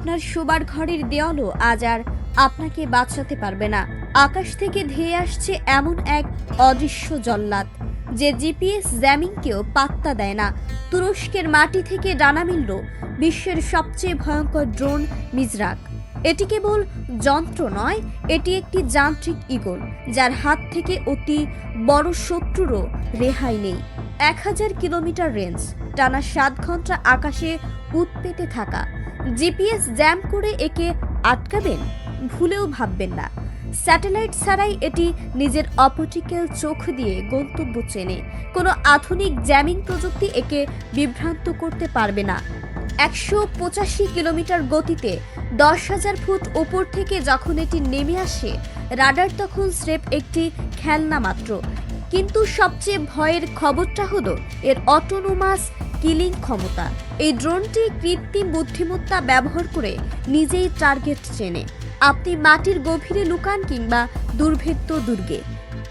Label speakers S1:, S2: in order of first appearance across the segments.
S1: আপনার শোবার ঘরের দেওয়ালও আজ আর আপনাকে বাঁচাতে পারবে না। আকাশ থেকে ধেয়ে আসছে এমন এক অদৃশ্য জল্লাদ, যে জিপিএস জ্যামিংকেও পাত্তা দেয় না। তুরস্কের মাটি থেকে ডানা মিলল বিশ্বের সবচেয়ে ভয়ঙ্কর ড্রোন মিজরাক। এটি কেবল যন্ত্র নয়, এটি একটি যান্ত্রিক ঈগল, যার হাত থেকে অতি বড় শত্রুরও রেহাই নেই। 1000 কিলোমিটার রেঞ্জ, টানা 7 ঘন্টা আকাশে উৎপেতে থাকা। জিপিএস জ্যাম করে একে আটকাবেন? ভুলেও ভাববেন না। স্যাটেলাইট ছাড়াই এটি নিজের অপটিক্যাল চোখ দিয়ে গন্তব্য চেনে। কোনো আধুনিক জ্যামিং প্রযুক্তি একে বিভ্রান্ত করতে পারবে না। 185 কিলোমিটার গতিতে 10,000 ফুট ওপর থেকে যখন এটি নেমে আসে, রাডার তখন স্রেফ একটি খেলনা মাত্র। কিন্তু সবচেয়ে ভয়ের খবরটা হলো এর অটোনোমাস কিলিং ক্ষমতা। এই ড্রোনটি কৃত্রিম বুদ্ধিমত্তা ব্যবহার করে নিজেই টার্গেট চেনে। আপনি মাটির গভীরে লুকান কিংবা দুর্ভেদ্য দুর্গে,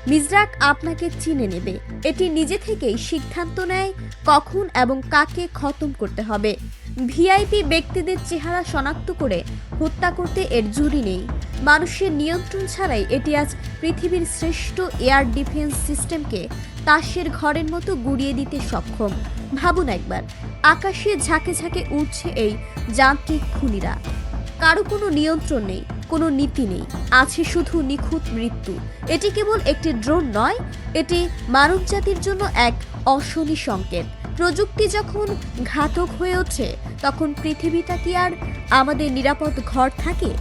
S1: মিজরাক আপনাকে চিনে নেবে। এটি নিজে থেকেই সিদ্ধান্ত নেয় কখন এবং কাকে খতম করতে হবে। ভিআইপি ব্যক্তিদের চেহারা শনাক্ত করে হত্যা করতে এর জুড়ি নেই। মানুষের নিয়ন্ত্রণ ছাড়াই এটি আজ পৃথিবীর শ্রেষ্ঠ এয়ার ডিফেন্স সিস্টেমকে তাসের ঘরের মতো গুড়িয়ে দিতে সক্ষম। ভাবুন একবার, আকাশে ঝাঁকে ঝাঁকে উঠছে এই যান্ত্রিক খুনিরা। কারো কোনো নিয়ন্ত্রণ নেই, কোনো নীতি নেই, আছে শুধু নিখুঁত মৃত্যু। এটি কেবল একটি ড্রোন নয়, এটি মানবজাতির জন্য এক অশনি সংকেত। প্রযুক্তি যখন ঘাতক হয়ে ওঠে, তখন পৃথিবীটা কি আর আমাদের নিরাপদ ঘর থাকে?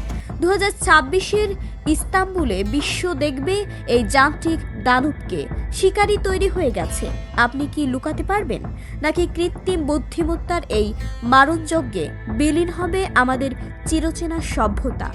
S1: 2026-এর ইস্তাম্বুলে বিশ্ব দেখবে এই যান্ত্রিক দানবকে। শিকারী তৈরি হয়ে গেছে। আপনি কি লুকাতে পারবেন, নাকি কৃত্রিম বুদ্ধিমত্তার এই মারণযজ্ঞে বিলীন হবে আমাদের চিরচেনা সভ্যতা?